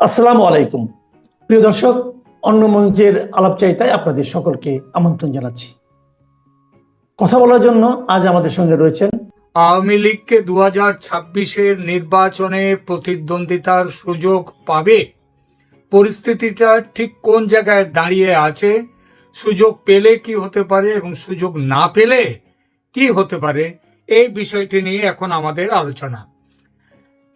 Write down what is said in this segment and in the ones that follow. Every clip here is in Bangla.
আসসালামু আলাইকুম। প্রিয় দর্শক, অন্য মঞ্চের আলাপচারিতায় আপনাদের সকলকে আমন্ত্রণ জানাচ্ছি। কথা বলার জন্য আজ আমাদের সঙ্গে রয়েছেন আওয়ামী লীগকে 2026-এর নির্বাচনে প্রতিদ্বন্দ্বিতার সুযোগ পাবে, পরিস্থিতিটা ঠিক কোন জায়গায় দাঁড়িয়ে আছে, সুযোগ পেলে কি হতে পারে এবং সুযোগ না পেলে কি হতে পারে, এই বিষয়টি নিয়ে এখন আমাদের আলোচনা।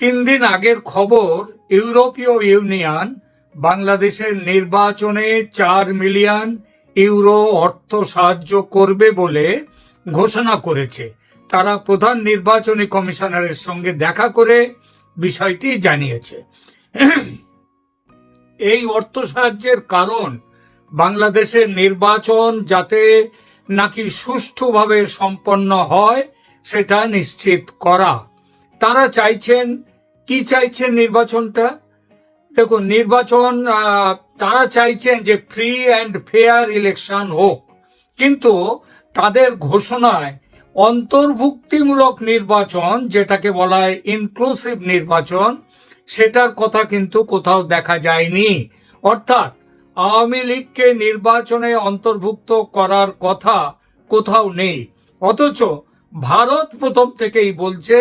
3 দিন আগের খবর, ইউরোপীয় ইউনিয়ন বাংলাদেশের নির্বাচনে 4 মিলিয়ন ইউরো অর্থ সাহায্য করবে বলে ঘোষণা করেছে। তারা প্রধান নির্বাচনী কমিশনারের সঙ্গে দেখা করে বিষয়টি জানিয়েছে। এই অর্থ সাহায্যের কারণ বাংলাদেশের নির্বাচন যাতে নাকি সুষ্ঠুভাবে সম্পন্ন হয় সেটা নিশ্চিত করা। তারা চাইছেন, কি চাইছেন নির্বাচনটা? দেখুন, নির্বাচন তারা চাইছেন যে ফ্রি অ্যান্ড ফেয়ার ইলেকশন হোক, কিন্তু তাদের ঘোষণায় অন্তর্ভুক্তিমূলক নির্বাচন, যেটাকে বলা হয় ইনক্লুসিভ নির্বাচন, সেটার কথা কিন্তু কোথাও দেখা যায়নি। অর্থাৎ আওয়ামী লীগকে নির্বাচনে অন্তর্ভুক্ত করার কথা কোথাও নেই। অথচ ভারত প্রথম থেকেই বলছে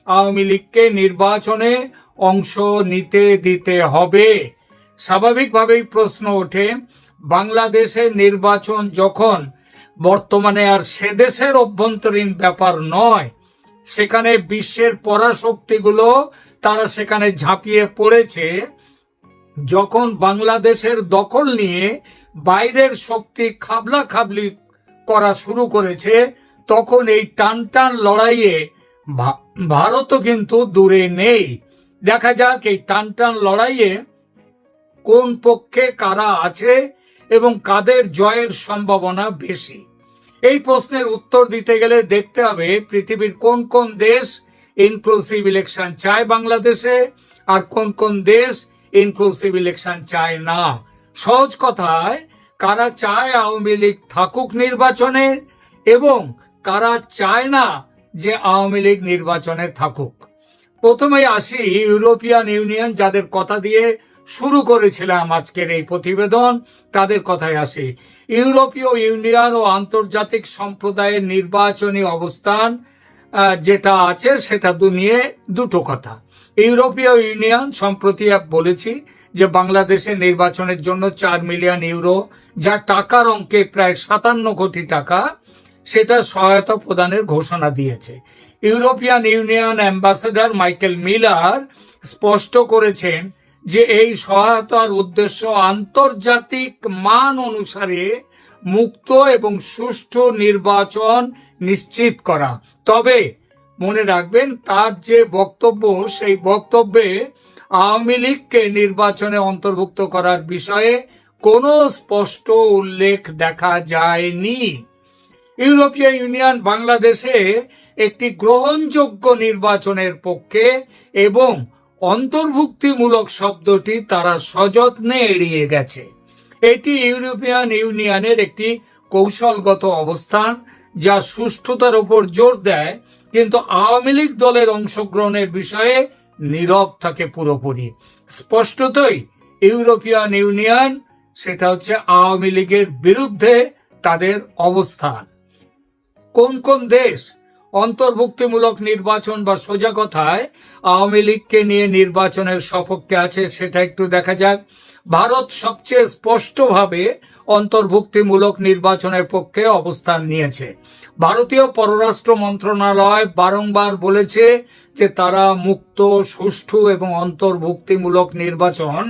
আওয়ামী লীগকে নির্বাচনে অংশ নিতে দিতে হবে। স্বাভাবিকভাবেই প্রশ্ন ওঠে, বাংলাদেশের নির্বাচন যখন বর্তমানে আর সে দেশের অভ্যন্তরীণ ব্যাপার নয়, সেখানে বিশ্বের পরাশক্তিগুলো তারা সেখানে ঝাঁপিয়ে পড়েছে, যখন বাংলাদেশের দখল নিয়ে বাইরের শক্তি খাবলা খাবলি করা শুরু করেছে, তখন এই টানটান লড়াইয়ে ভারতও কিন্তু দূরে নেই। দেখা যাক এই টানটান লড়াইয়ে কোন পক্ষে কারা আছে এবং কাদের জয়ের সম্ভাবনা বেশি। এই প্রশ্নের উত্তর দিতে গেলে দেখতে হবে পৃথিবীর কোন কোন দেশ ইনক্লুসিভ ইলেকশন চায় বাংলাদেশে, আর কোন কোন দেশ ইনক্লুসিভ ইলেকশন চায় না। সহজ কথায়, কারা চায় আওয়ামী লীগ থাকুক নির্বাচনে এবং কারা চায় না যে আওয়ামী লীগ নির্বাচনে থাকুক। প্রথমেই আসি ইউরোপিয়ান ইউনিয়ন, যাদের কথা দিয়ে শুরু করেছিলাম আজকের এই প্রতিবেদন, তাদের কথায় আসি। ইউরোপীয় ইউনিয়ন ও আন্তর্জাতিক সম্প্রদায়ের নির্বাচনী অবস্থান যেটা আছে সেটা নিয়ে দুটো কথা। ইউরোপীয় ইউনিয়ন সম্প্রতি বলেছি যে বাংলাদেশের নির্বাচনের জন্য 4 মিলিয়ন ইউরো, যা টাকার অঙ্কে প্রায় 57 কোটি টাকা, সেটা সহায়তা প্রদানের ঘোষণা দিয়েছে। European union ambassador Michael Miller স্পষ্ট করেছেন যে এই সহায়তার উদ্দেশ্য আন্তর্জাতিক মান অনুসারে মুক্ত এবং সুষ্ঠু নির্বাচন নিশ্চিত করা। তবে মনে রাখবেন, তার যে বক্তব্য, সেই বক্তব্যে আওয়ামী লীগকে নির্বাচনে অন্তর্ভুক্ত করার বিষয়ে কোনো স্পষ্ট উল্লেখ দেখা যায়নি। ইউরোপীয় ইউনিয়ন বাংলাদেশে একটি গ্রহণযোগ্য নির্বাচনের পক্ষে এবং অন্তর্ভুক্তিমূলক শব্দটি তারা সযত্নে এড়িয়ে গেছে। এটি ইউরোপিয়ান ইউনিয়নের একটি কৌশলগত অবস্থান, যা সুষ্ঠুতার উপর জোর দেয়, কিন্তু আওয়ামী লীগ দলের অংশগ্রহণের বিষয়ে নীরব থাকে পুরোপুরি। স্পষ্টতই ইউরোপিয়ান ইউনিয়ন, সেটা হচ্ছে আওয়ামী লীগের বিরুদ্ধে তাদের অবস্থান। কোন কোন দেশ অন্তর্ভুক্তিমূলক নির্বাচন বা সোজা কথায় আওয়ামী লীগকে নিয়ে নির্বাচনের সপক্ষে আছে সেটা একটু দেখা যাক। ভারত সবচেয়ে স্পষ্টভাবে অন্তর্ভুক্তিমূলক নির্বাচনের পক্ষে অবস্থান নিয়েছে। ভারতীয় পররাষ্ট্র মন্ত্রণালয় বারংবার বলেছে যে তারা মুক্ত, সুষ্ঠু এবং অন্তর্ভুক্তিমূলক নির্বাচন,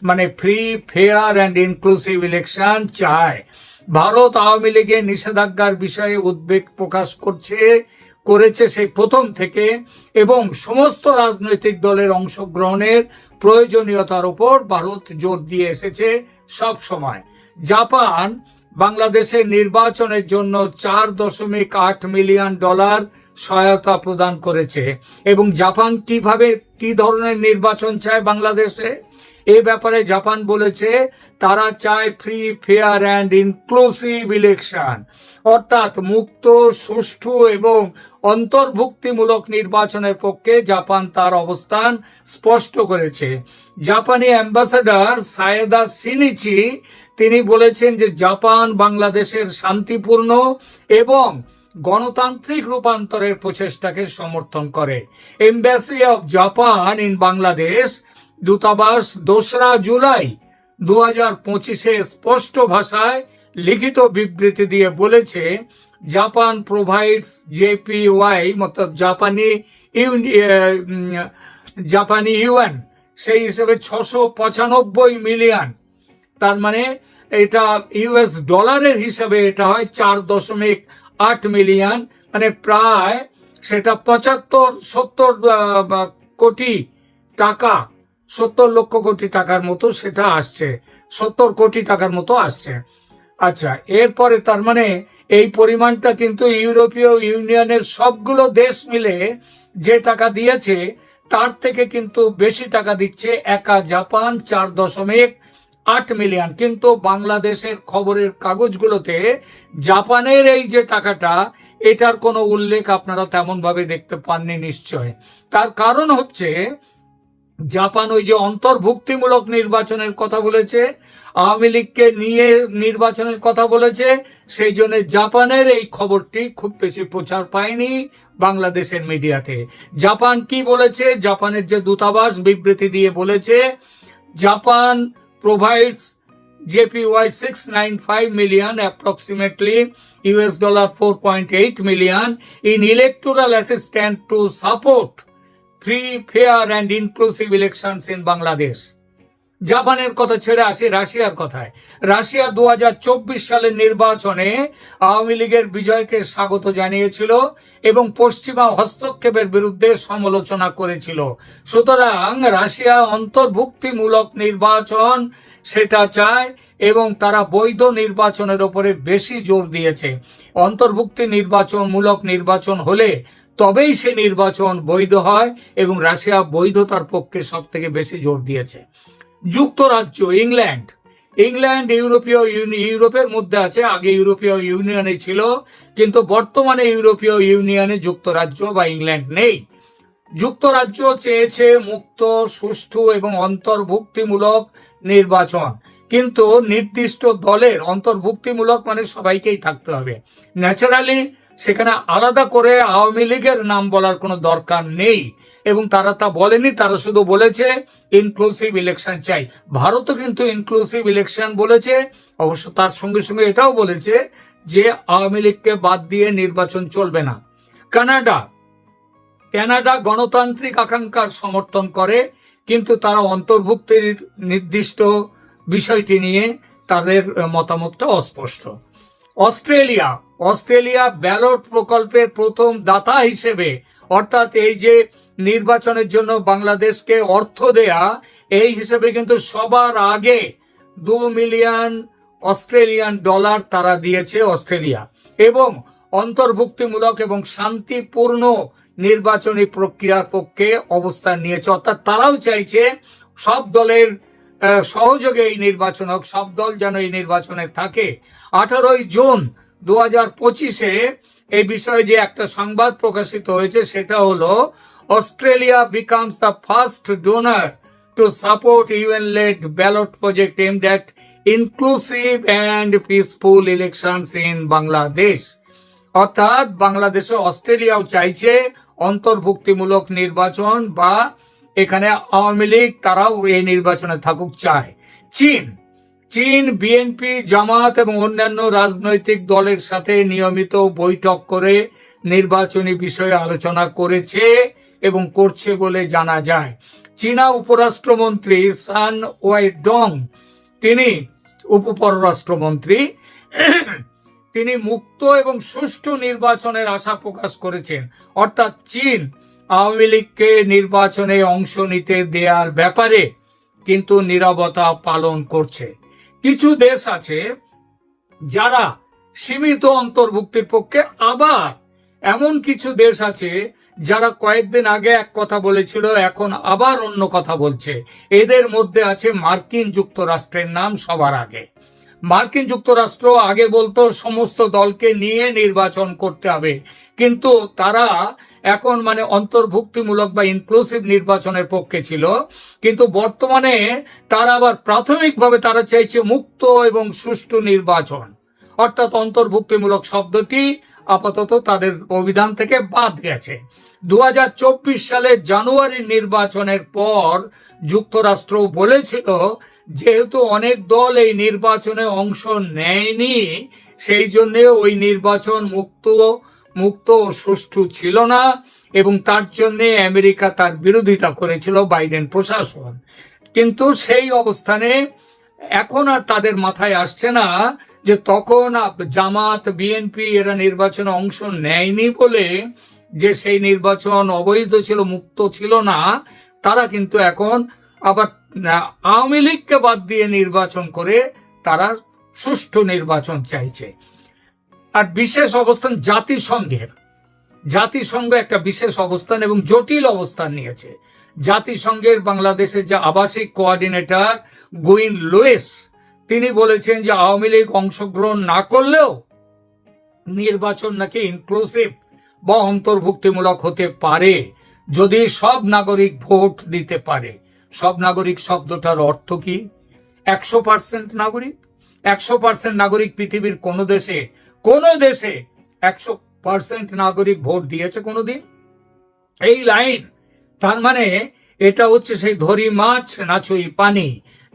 মানে free, fair and inclusive election চায়। ভারত আওয়ামী লীগের নিষেধাজ্ঞার বিষয়ে উদ্বেগ প্রকাশ করেছে সেই প্রথম থেকে, এবং সমস্ত রাজনৈতিক দলের অংশগ্রহণের প্রয়োজনীয়তার উপর ভারত জোর দিয়ে এসেছে সব সময়। জাপান বাংলাদেশের নির্বাচনের জন্য $4.8 মিলিয়ন সহায়তা প্রদান করেছে। এবং জাপান কি ধরনের নির্বাচন চায় বাংলাদেশে, এ ব্যাপারে জাপান বলেছে তারা চায় free, fair and inclusive election, অর্থাৎ মুক্ত, সুষ্ঠু এবং অন্তর্ভুক্তিমূলক নির্বাচনের পক্ষে জাপান তার অবস্থান স্পষ্ট করেছে। জাপানি অ্যাম্বাসেডর সায়েদা সিনিচি তিনি বলেছেন যে জাপান বাংলাদেশের শান্তিপূর্ণ এবং গণতান্ত্রিক রূপান্তরের প্রচেষ্টাকে সমর্থন করে। Embassy of Japan in Bangladesh, দূতাবাস 2রা জুলাই 2025 স্পষ্ট ভাষায় লিখিত বিবৃতি দিয়ে বলেছে জাপান প্রোভাইডস জেপিওয়াই মতলব জাপানি ইউএন, সেই হিসেবে 695 মিলিয়ন, তার মানে এটা ইউএস ডলারের হিসাবে এটা হয় 4.8 মিলিয়ন, মানে প্রায় সেটা 75-70 কোটি টাকা, 70 লক্ষ কোটি টাকার মতো সেটা আসছে, 70 কোটি টাকার মতো আসছে। আচ্ছা, এরপরে তার মানে এই পরিমাণটা কিন্তু ইউরোপীয় ইউনিয়নের সবগুলো দেশ মিলে যে টাকা দিয়েছে তার থেকে কিন্তু বেশি টাকা দিচ্ছে একা জাপান, 4.8 মিলিয়ন। কিন্তু বাংলাদেশের খবরের কাগজগুলোতে জাপানের এই যে টাকাটা, এটার কোনো উল্লেখ আপনারা তেমন ভাবে দেখতে পাননি নিশ্চয়। তার কারণ হচ্ছে জাপান ওই যে অন্তর্ভুক্তিমূলক নির্বাচনের কথা বলেছে, আওয়ামী লীগকে নিয়ে নির্বাচনের কথা বলেছে, সেই জন্য জাপানের এই খবরটি খুব বেশি প্রচার পায়নি বাংলাদেশের মিডিয়াতে। জাপান কি বলেছে, জাপানের যে দূতাবাস বিবৃতি দিয়ে বলেছে Japan provides JPY 695 million, approximately $4.8 million in electoral assistance to support free, fair and inclusive elections in Bangladesh. জাপানের কথা ছেড়ে আসি রাশিয়ার কথায়। রাশিয়া 2024 সালের নির্বাচনে আওয়ামী লীগের বিজয়কে স্বাগত জানিয়েছিল এবং পশ্চিমা হস্তক্ষেপের বিরুদ্ধে সমালোচনা করেছিল। সুতরাং রাশিয়া অন্তর্ভুক্তিমূলক নির্বাচন সেটা চায় এবং তারা বৈধ নির্বাচনের উপরে বেশি জোর দিয়েছে। অন্তর্ভুক্তি মূলক নির্বাচন হলে তবেই সে নির্বাচন বৈধ হয় এবং রাশিয়া বৈধতার পক্ষে সব থেকে বেশি জোর দিয়েছে। যুক্তরাজ্য, ইংল্যান্ড ইউরোপের মধ্যে আছে, আগে ইউরোপীয় ইউনিয়নে ছিল, কিন্তু বর্তমানে ইউরোপীয় ইউনিয়নে যুক্তরাজ্য বা ইংল্যান্ড নেই। যুক্তরাজ্য চেয়েছে মুক্ত, সুষ্ঠু এবং অন্তর্ভুক্তিমূলক নির্বাচন, কিন্তু নির্দিষ্ট দলের অন্তর্ভুক্তিমূলক মানে সবাইকেই থাকতে হবে। ন্যাচারালি সেখানে আলাদা করে আওয়ামী লীগের নাম বলার কোনো দরকার নেই এবং তারা তা বলেনি, তারা শুধু বলেছে ইনক্লুসিভ ইলেকশন চাই। ভারতও কিন্তু ইনক্লুসিভ ইলেকশন বলেছে, অবশ্য তার সঙ্গে সঙ্গে এটাও বলেছে যে আওয়ামী লীগকে বাদ দিয়ে নির্বাচন চলবে না। কানাডা গণতান্ত্রিক আকাঙ্ক্ষার সমর্থন করে, কিন্তু তারা অন্তর্ভুক্তির নির্দিষ্ট বিষয়টি নিয়ে তাদের মতামতটা অস্পষ্ট। অস্ট্রেলিয়া ব্যালট প্রকল্পের প্রথম দাতা হিসেবে, অর্থাৎ এই যে নির্বাচনের জন্য বাংলাদেশকে অর্থ দেয়া, এই হিসেবে কিন্তু সবার আগে $2 মিলিয়ন অস্ট্রেলিয়ান ডলার তারা দিয়েছে অস্ট্রেলিয়া, এবং অন্তর্ভুক্তিমূলক এবং শান্তিপূর্ণ নির্বাচনী প্রক্রিয়ার পক্ষে অবস্থান নিয়েছে। অর্থাৎ তারাও চাইছে সব দলের সহযোগে এই নির্বাচন হোক, সব দল যেন এই নির্বাচনে থাকে। 18 জুন 2025 এই বিষয়ে যে একটা সংবাদ প্রকাশিত হয়েছে সেটা হলো Australia becomes the first donor to support UN-led ballot project aimed at inclusive and peaceful elections in Bangladesh. অর্থাৎ বাংলাদেশে অস্ট্রেলিয়াও চাইছে অন্তর্ভুক্তিমূলক নির্বাচন, বা এখানে আওয়ামী লীগ তারাও এই নির্বাচনে থাকুক চায়। চীন বিএনপি, জামাত এবং অন্যান্য রাজনৈতিক দলের সাথে নিয়মিত বৈঠক করে নির্বাচনী বিষয়ে আলোচনা করেছে এবং করছে বলে জানা যায়। চীনা উপরাষ্ট্রমন্ত্রী সান ওয়াইডং, তিনি উপপররাষ্ট্রমন্ত্রী, তিনি মুক্ত এবং সুষ্ঠু নির্বাচনের আশা প্রকাশ করেছেন। অর্থাৎ চীন আওয়ামী লীগকে নির্বাচনে অংশ নিতে দেওয়ার ব্যাপারে কিন্তু নীরবতা পালন করছে। কিছু দেশ আছে যারা সীমিত অন্তর্ভুক্তির পক্ষে, আবার এমন কিছু দেশ আছে যারা কয়েকদিন আগে এক কথা বলেছিল, এখন আবার অন্য কথা বলছে। এদের মধ্যে আছে মার্কিন যুক্তরাষ্ট্রের নাম সবার আগে। মার্কিন যুক্তরাষ্ট্র আগে বলতো সমস্ত দলকে নিয়ে নির্বাচন করতে হবে, কিন্তু তারা এখন মানে অন্তর্ভুক্তিমূলক বা ইনক্লুসিভ নির্বাচনের পক্ষে ছিল, কিন্তু বর্তমানে তারা আবার প্রাথমিকভাবে তারা চাইছে মুক্ত এবং সুষ্ঠু নির্বাচন, অর্থাৎ অন্তর্ভুক্তিমূলক শব্দটি আপাতত তাদের অভিধান থেকে বাদ গেছে। 2024 সালের জানুয়ারি নির্বাচনের পর যুক্তরাষ্ট্র বলেছিল যেহেতু অনেক দল এই নির্বাচনে অংশ নেয়নি, সেই জন্য ওই নির্বাচন মুক্ত ও সুষ্ঠু ছিল না, এবং তার জন্য আমেরিকা তার বিরোধিতা করেছিল, বাইডেন প্রশাসন। কিন্তু সেই অবস্থানে এখন আর তাদের মাথায় আসছে না যে তখন জামাত, বিএনপি এরা নির্বাচনে অংশ নেয়নি বলে যে সেই নির্বাচন অবৈধ ছিল, মুক্ত ছিল না। তারা কিন্তু এখন আবার আওয়ামী লীগকে বাদ দিয়ে নির্বাচন করে তারা সুষ্ঠু নির্বাচন চাইছে। আর বিশেষ অবস্থান জাতিসংঘ একটা বিশেষ অবস্থান এবং জটিল অবস্থান নিয়েছে। জাতিসংঘের বাংলাদেশের যে আবাসিক কোঅর্ডিনেটর গুইন লুইস, তিনি বলেছেন যে আওয়ামী লীগ অংশগ্রহণ না করলেও নির্বাচন নাকি ইনক্লুসিভ বা অন্তর্ভুক্তিমূলক হতে পারে যদি সব নাগরিক ভোট দিতে পারে। সব নাগরিক শব্দটার অর্থ কি? 100% নাগরিক? 100% নাগরিক পৃথিবীর কোন দেশে 100% নাগরিক ভোট দিয়েছে কোনোদিন? এই লাইন, তার মানে এটা হচ্ছে সেই ধরি মাছ নাচুই পানি।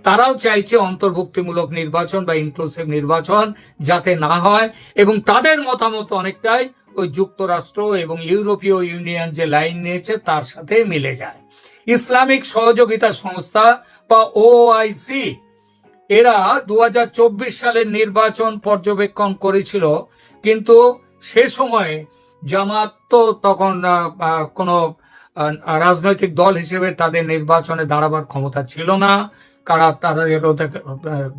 তারাও চাইছে অন্তর্ভুক্তিমূলক নির্বাচন বা ইনক্লুসিভ নির্বাচন যাতে না হয়, এবং তাদের মতামত অনেকটাই ওই যুক্তরাষ্ট্র এবং ইউরোপীয় ইউনিয়ন যে লাইন নিয়েছে তার সাথে মিলে যায়। ইসলামিক সহযোগিতা সংস্থা বা ওআইসি এরা 2024 সালের নির্বাচন পর্যবেক্ষণ করেছিল, কিন্তু সে সময়ে জামাত তো তখন কোনো রাজনৈতিক দল হিসেবে তাদের নির্বাচনে দাঁড়াবার ক্ষমতা ছিল না, কারণ তারা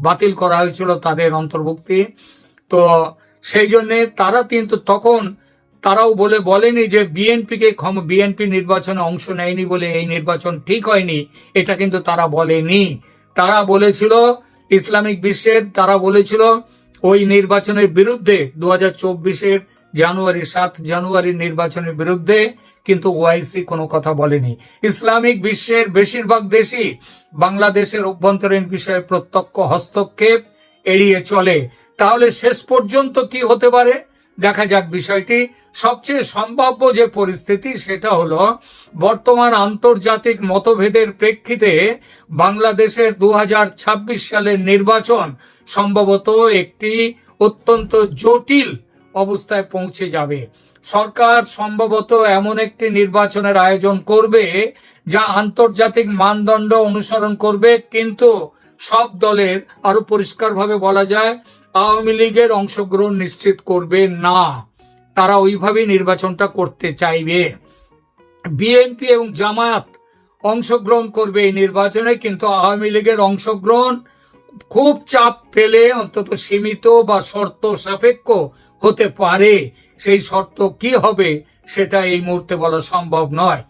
বাতিল করা হয়েছিল তাদের অন্তর্ভুক্তি। তো সেই জন্যে তারা কিন্তু তখন তারাও বলেনি যে বিএনপি নির্বাচনে অংশ নেয়নি বলে এই নির্বাচন ঠিক হয়নি, এটা কিন্তু তারা বলেনি। তারা বলেছিল ইসলামিক বিশ্বের, তারা বলেছিল ওই নির্বাচনের বিরুদ্ধে 2024-এর 7 জানুয়ারির নির্বাচনের বিরুদ্ধে, কিন্তু ওআইসি কোনো কথা বলেনি। ইসলামিক বিশ্বের বেশিরভাগ দেশই বাংলাদেশের অভ্যন্তরীণ বিষয়ে প্রত্যক্ষ হস্তক্ষেপ এড়িয়ে চলে। তাহলে শেষ পর্যন্ত কি হতে পারে দেখা যাক বিষয়টি। সবচেয়ে সম্ভাব্য যে পরিস্থিতি সেটা হলো বর্তমান আন্তর্জাতিক মতভেদের প্রেক্ষিতে বাংলাদেশের 2026 সালের নির্বাচন সম্ভবত একটি অত্যন্ত জটিল অবস্থায় পৌঁছে যাবে। সরকার সম্ভবত এমন একটি নির্বাচনের আয়োজন করবে যা আন্তর্জাতিক মানদণ্ড অনুসরণ করবে, কিন্তু সব দলের, আরো পরিষ্কারভাবে বলা যায়, আওয়ামী লীগের অংশগ্রহণ নিশ্চিত করবে না। তারা ওইভাবেই নির্বাচনটা করতে চাইবে। বিএনপি এবং জামায়াত অংশগ্রহণ করবে এই নির্বাচনে, কিন্তু আওয়ামী লীগের অংশগ্রহণ খুব চাপ ফেলে অন্তত সীমিত বা শর্ত সাপেক্ষ হতে পারে। সেই শর্ত কি হবে সেটা এই মুহূর্তে বলা সম্ভব নয়।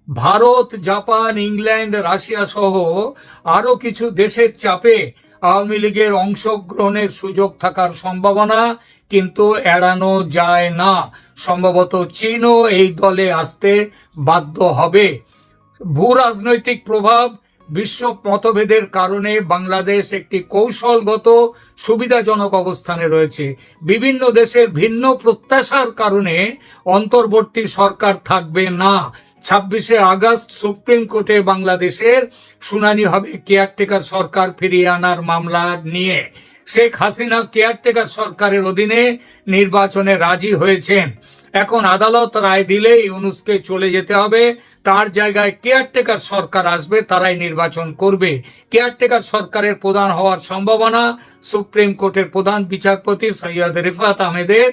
ভারত, জাপান, ইংল্যান্ড, রাশিয়া সহ আরো কিছু দেশের চাপে আওয়ামী লীগের অংশগ্রহণের সুযোগ থাকার সম্ভাবনা কিন্তু এড়ানো যায় না। সম্ভবত চীনও এই দলে আসতে বাধ্য হবে। ভূ রাজনৈতিক প্রভাব, বিশ্ব মতভেদের কারণে বাংলাদেশ একটি কৌশলগত সুবিধাজনক অবস্থানে রয়েছে। বিভিন্ন দেশের ভিন্ন প্রত্যাশার কারণে অন্তর্বর্তী সরকার থাকবে না। 26শে আগস্ট সুপ্রিম কোর্টে বাংলাদেশের শুনানি হবে কেয়ারটেকার সরকার ফিরিয়ে আনার মামলা নিয়ে। শেখ হাসিনা কেয়ারটেকার সরকারের অধীনে নির্বাচনে রাজি হয়েছেন। এখন আদালত রায় দিলে ইউনূসকে চলে যেতে হবে, তার জায়গায় কেয়ারটেকার সরকার আসবে, তারাই নির্বাচন করবে। কেয়ারটেকার সরকারের প্রধান হওয়ার সম্ভাবনা সুপ্রিম কোর্টের প্রধান বিচারপতি সৈয়দ রিফাত আহমেদের,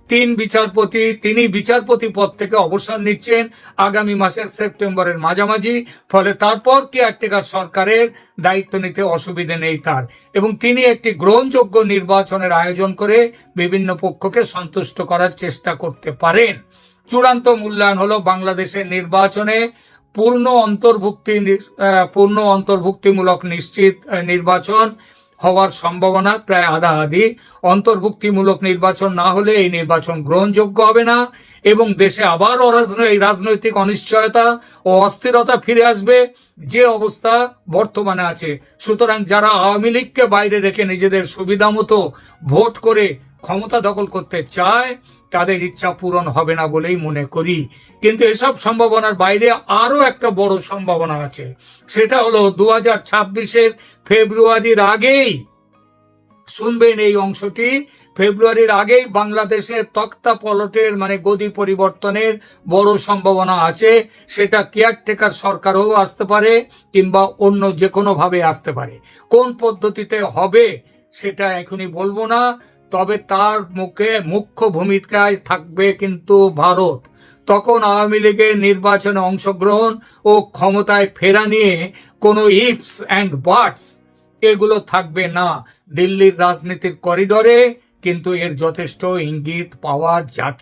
তিনি বিচারপতি পদ থেকে অবসর নিচ্ছেন আগামী মাসের সেপ্টেম্বরের মাঝামাঝি। ফলে তারপর কেয়ারটেকার সরকারের দায়িত্ব নিতে অসুবিধে নেই তার, এবং তিনি একটি গ্রহণযোগ্য নির্বাচনের আয়োজন করে বিভিন্ন পক্ষকে সন্তুষ্ট করার চেষ্টা করতে পারেন। চূড়ান্ত মূল্যায়ন হলো বাংলাদেশের নির্বাচনে পূর্ণ অন্তর্ভুক্তিমূলক নিশ্চিত নির্বাচন হওয়ার সম্ভাবনা প্রায় আধাআধি। অন্তর্ভুক্তিমূলক নির্বাচন না হলে এই নির্বাচন গ্রহণযোগ্য হবে না এবং দেশে আবার রাজনৈতিক অনিশ্চয়তা ও অস্থিরতা ফিরে আসবে, যে অবস্থা বর্তমানে আছে। সুতরাং যারা আওয়ামী লীগকে বাইরে রেখে নিজেদের সুবিধা মতো ভোট করে ক্ষমতা দখল করতে চায়, তাদের ইচ্ছা পূরণ হবে না বলেই মনে করি। কিন্তু এসব সম্ভাবনার বাইরে আরো একটা বড় সম্ভাবনা আছে, সেটা হলো 2026-এর ফেব্রুয়ারির আগেই, শুনবেন এই অংশটি, ফেব্রুয়ারির আগেই বাংলাদেশের তক্তা পলটের মানে গদি পরিবর্তনের বড় সম্ভাবনা আছে। সেটা কেয়ারটেকার সরকারও আসতে পারে কিংবা অন্য যে কোনো ভাবে আসতে পারে। কোন পদ্ধতিতে হবে সেটা এখনই বলবো না, তবে তার মুখ্য ভূমিকায় থাকবে কিন্তু ভারত। তখন আওয়ামী লীগের নির্বাচনে অংশগ্রহণ ও ক্ষমতায় ফেরা নিয়ে কোনো ইফস অ্যান্ড বাটস এগুলো থাকবে না দিল্লির রাজনীতির করিডোরে, কিন্তু এর যথেষ্ট ইঙ্গিত পাওয়া যাচ্ছে।